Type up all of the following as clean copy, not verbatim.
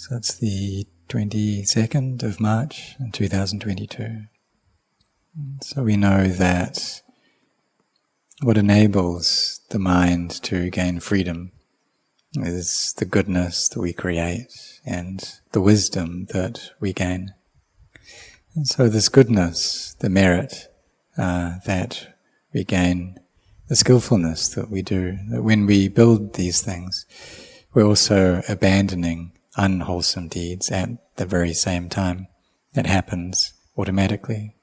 So it's the 22nd of March in 2022. So we know that what enables the mind to gain freedom is the goodness that we create and the wisdom that we gain. And so this goodness, the merit that we gain, the skillfulness that we do, that when we build these things, we're also abandoning unwholesome deeds at the very same time. That happens automatically.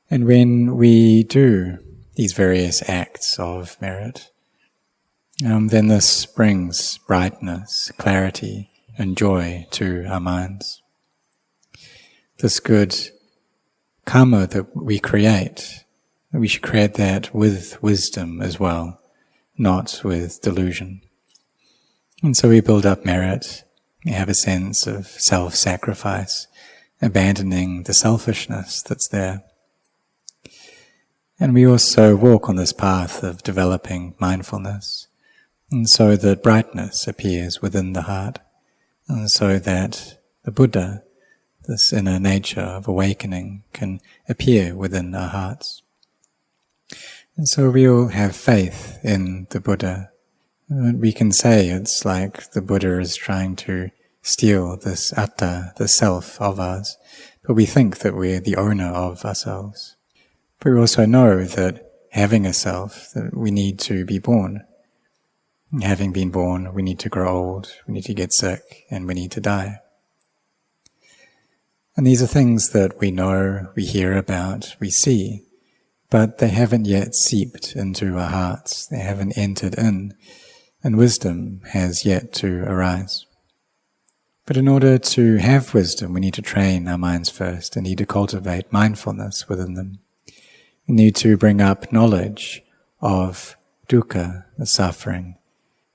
And when we do these various acts of merit, then this brings brightness, clarity, and joy to our minds. This good karma that we create, we should create that with wisdom as well, not with delusion. And so we build up merit, we have a sense of self-sacrifice, abandoning the selfishness that's there. And we also walk on this path of developing mindfulness, and so that brightness appears within the heart, and so that the Buddha, this inner nature of awakening, can appear within our hearts. And so we all have faith in the Buddha. We can say it's like the Buddha is trying to steal this atta, the self of us, but we think that we're the owner of ourselves. But we also know that having a self, that we need to be born. And having been born, we need to grow old, we need to get sick, and we need to die. And these are things that we know, we hear about, we see, but they haven't yet seeped into our hearts, they haven't entered in, and wisdom has yet to arise. But in order to have wisdom, we need to train our minds first and need to cultivate mindfulness within them. We need to bring up knowledge of dukkha, the suffering,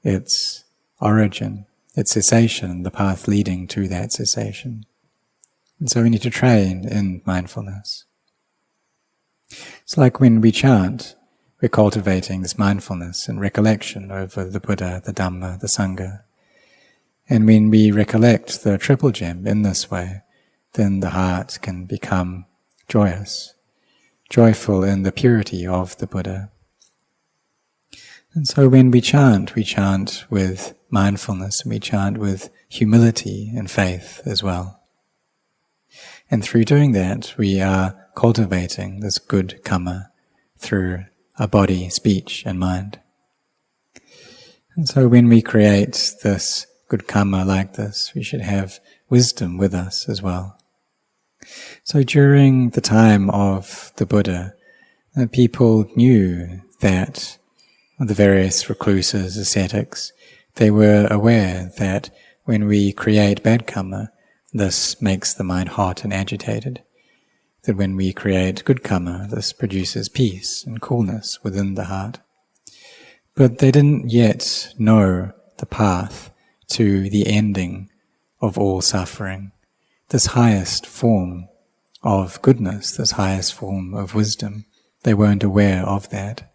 its origin, its cessation, the path leading to that cessation. And so we need to train in mindfulness. It's like when we chant, we're cultivating this mindfulness and recollection over the Buddha, the Dhamma, the Sangha. And when we recollect the triple gem in this way, then the heart can become joyous, joyful in the purity of the Buddha. And so when we chant with mindfulness, and we chant with humility and faith as well. And through doing that, we are cultivating this good karma through our body, speech, and mind. And so when we create this good karma like this, we should have wisdom with us as well. So during the time of the Buddha, people knew that the various recluses, ascetics, they were aware that when we create bad karma, this makes the mind hot and agitated. That when we create good karma, this produces peace and coolness within the heart. But they didn't yet know the path to the ending of all suffering, this highest form of goodness, this highest form of wisdom. They weren't aware of that.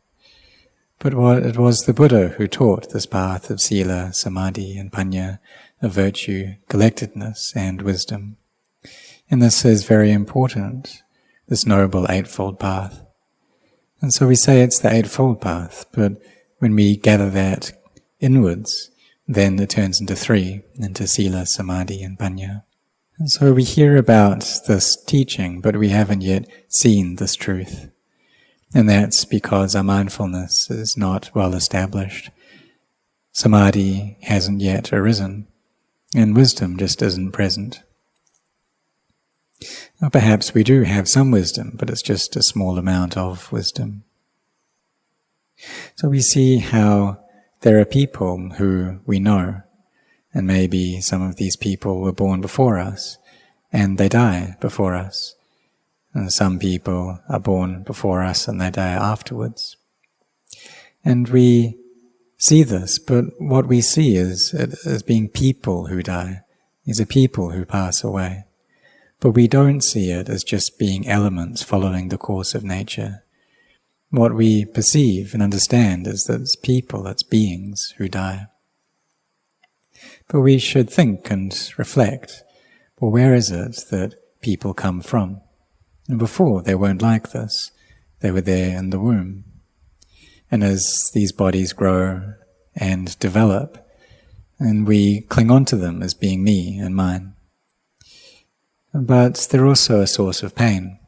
But it was the Buddha who taught this path of sila, samadhi, and panya, of virtue, collectedness, and wisdom. And this is very important, this noble eightfold path. And so we say it's the eightfold path, but when we gather that inwards, then it turns into three, into sila, samadhi, and panya. And so we hear about this teaching, but we haven't yet seen this truth. And that's because our mindfulness is not well established. Samadhi hasn't yet arisen, and wisdom just isn't present. Or perhaps we do have some wisdom, but it's just a small amount of wisdom. So we see how there are people who we know, and maybe some of these people were born before us, and they die before us. And some people are born before us and they die afterwards. And we see this, but what we see is as being people who die. These are people who pass away. But we don't see it as just being elements following the course of nature. What we perceive and understand is that it's people, it's beings who die. But we should think and reflect, well, where is it that people come from? And before, they weren't like this. They were there in the womb. And as these bodies grow and develop, and we cling on to them as being me and mine. But they're also a source of pain,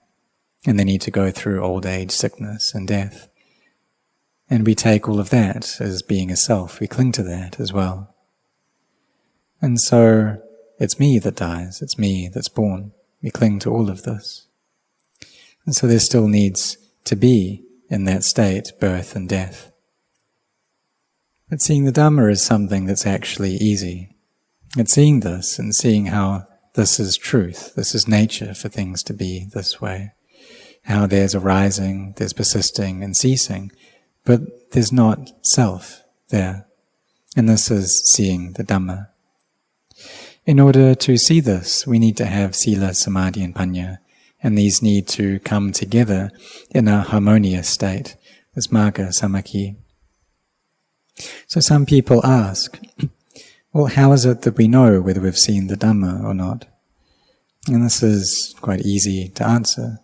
and they need to go through old age, sickness, and death. And we take all of that as being a self. We cling to that as well. And so it's me that dies, it's me that's born. We cling to all of this. And so there still needs to be, in that state, birth and death. But seeing the Dhamma is something that's actually easy. It's seeing this and seeing how this is truth, this is nature for things to be this way. How there's arising, there's persisting and ceasing, but there's not self there. And this is seeing the Dhamma. In order to see this, we need to have sila, samadhi and panya, and these need to come together in a harmonious state, this magga samakhi. So some people ask, well, how is it that we know whether we've seen the Dhamma or not? And this is quite easy to answer.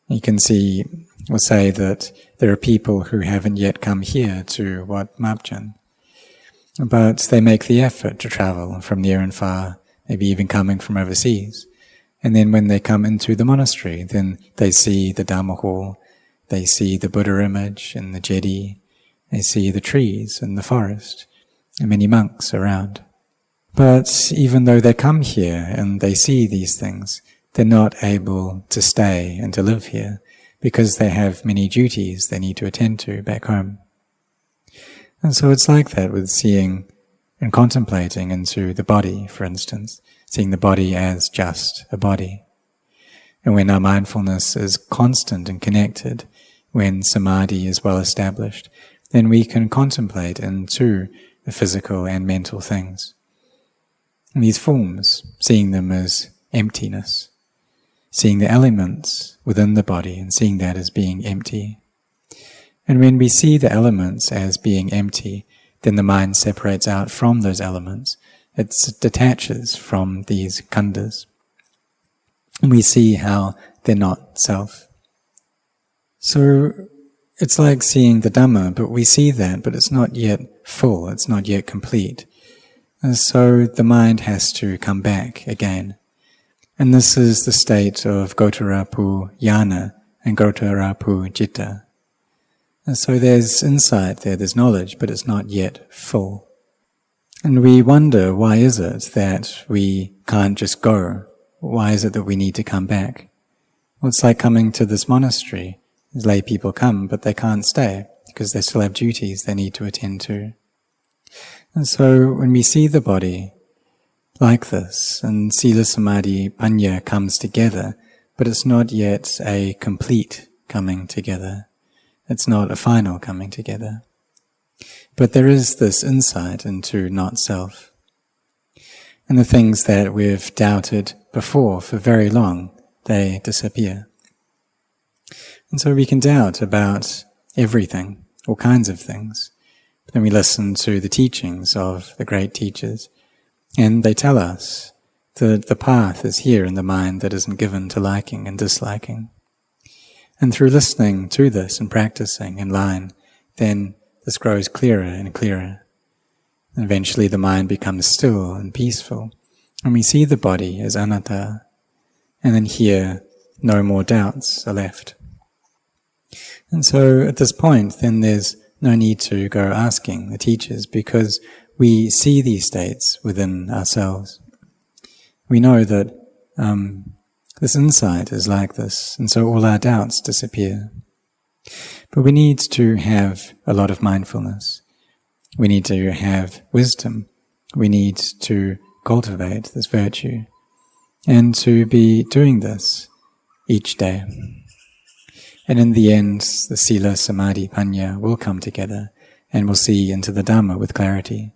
You can see or say that there are people who haven't yet come here to Wat Marp Jan, but they make the effort to travel from near and far, maybe even coming from overseas. And then when they come into the monastery, then they see the Dhamma hall, they see the Buddha image and the jetty, they see the trees and the forest, and many monks around. But even though they come here and they see these things, they're not able to stay and to live here because they have many duties they need to attend to back home. And so it's like that with seeing and contemplating into the body, for instance, seeing the body as just a body. And when our mindfulness is constant and connected, when samadhi is well established, then we can contemplate into the physical and mental things. And these forms, seeing them as emptiness, seeing the elements within the body and seeing that as being empty. And when we see the elements as being empty, then the mind separates out from those elements. It detaches from these khandhas. And we see how they're not self. So it's like seeing the Dhamma, but we see that, but it's not yet full, it's not yet complete. And so the mind has to come back again. And this is the state of Gotarapu Jnana and Gotarapu Citta. And so there's insight there, there's knowledge, but it's not yet full. And we wonder, why is it that we can't just go? Why is it that we need to come back? Well, it's like coming to this monastery. Lay people come, but they can't stay because they still have duties they need to attend to. And so when we see the body like this, and sila, samadhi, panya comes together, but it's not yet a complete coming together. It's not a final coming together. But there is this insight into not self. And the things that we've doubted before for very long, they disappear. And so we can doubt about everything, all kinds of things. But then we listen to the teachings of the great teachers, and they tell us that the path is here in the mind that isn't given to liking and disliking. And through listening to this and practicing in line, then this grows clearer and clearer. And eventually the mind becomes still and peaceful, and we see the body as anatta, and then here no more doubts are left. And so at this point, then there's no need to go asking the teachers, because we see these states within ourselves. We know that this insight is like this, and so all our doubts disappear. But we need to have a lot of mindfulness. We need to have wisdom. We need to cultivate this virtue, and to be doing this each day. And in the end, the sila, samadhi, panya will come together, and we'll see into the Dhamma with clarity,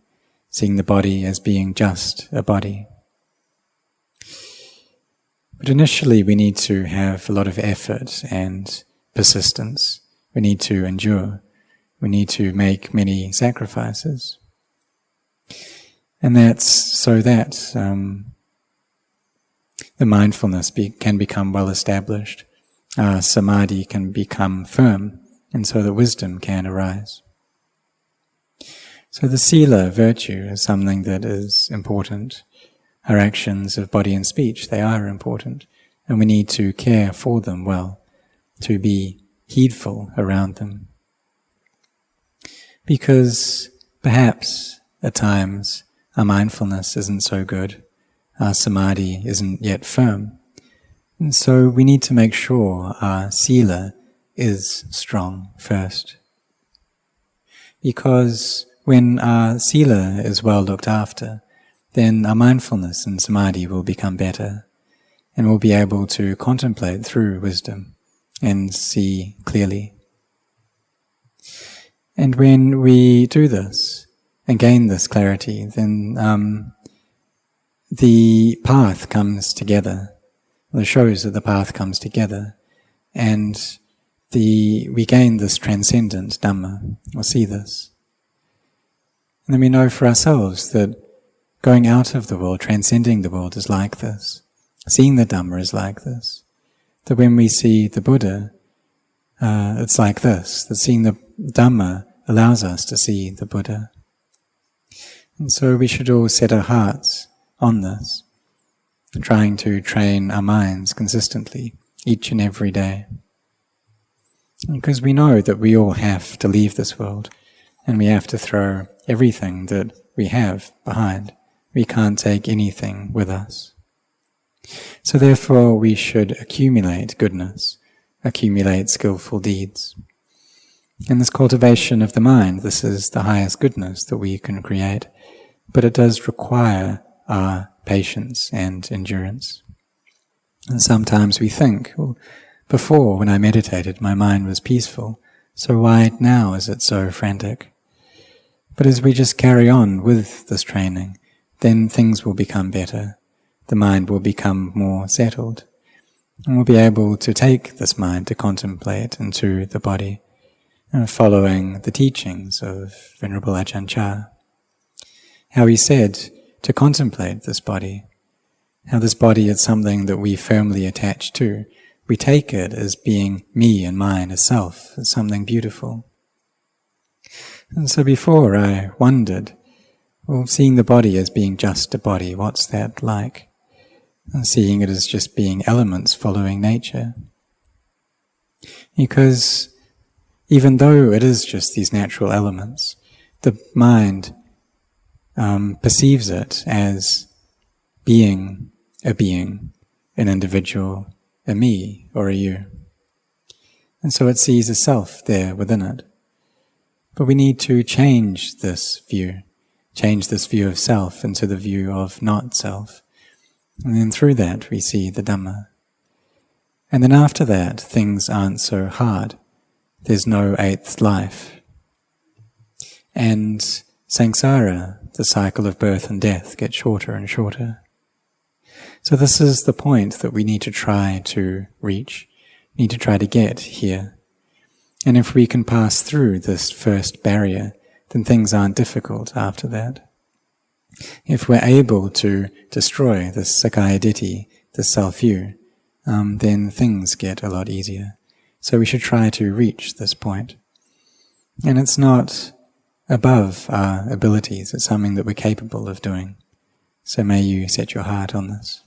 seeing the body as being just a body. But initially we need to have a lot of effort and persistence. We need to endure. We need to make many sacrifices. And that's so that the mindfulness can become well established, samadhi can become firm, and so the wisdom can arise. So the sila virtue is something that is important. Our actions of body and speech, they are important, and we need to care for them well, to be heedful around them. Because perhaps at times our mindfulness isn't so good, our samadhi isn't yet firm, and so we need to make sure our sila is strong first. Because when our sila is well looked after, then our mindfulness and samadhi will become better, and we'll be able to contemplate through wisdom and see clearly. And when we do this and gain this clarity, then the path comes together. It shows that the path comes together, and we gain this transcendent Dhamma, or see this. And then we know for ourselves that going out of the world, transcending the world is like this. Seeing the Dhamma is like this. That when we see the Buddha, it's like this. That seeing the Dhamma allows us to see the Buddha. And so we should all set our hearts on this, trying to train our minds consistently, each and every day. Because we know that we all have to leave this world, and we have to throw everything that we have behind. We can't take anything with us. So therefore we should accumulate goodness, accumulate skillful deeds. In this cultivation of the mind, this is the highest goodness that we can create, but it does require our patience and endurance. And sometimes we think, well, before when I meditated my mind was peaceful, so why now is it so frantic? But as we just carry on with this training, then things will become better. The mind will become more settled, and we'll be able to take this mind to contemplate into the body, following the teachings of Venerable Ajahn Chah. How he said to contemplate this body, how this body is something that we firmly attach to. We take it as being me and mine as self, as something beautiful. And so before I wondered, well, seeing the body as being just a body, what's that like? And seeing it as just being elements following nature. Because even though it is just these natural elements, the mind perceives it as being, an individual, a me or a you. And so it sees a self there within it. But we need to change this view of self into the view of not self. And then through that we see the Dhamma. And then after that, things aren't so hard. There's no eighth life. And samsara, the cycle of birth and death, gets shorter and shorter. So this is the point that we need to try to reach, need to try to get here. And if we can pass through this first barrier, then things aren't difficult after that. If we're able to destroy this Sakkaya Ditthi, this self-view, then things get a lot easier. So we should try to reach this point. And it's not above our abilities, it's something that we're capable of doing. So may you set your heart on this.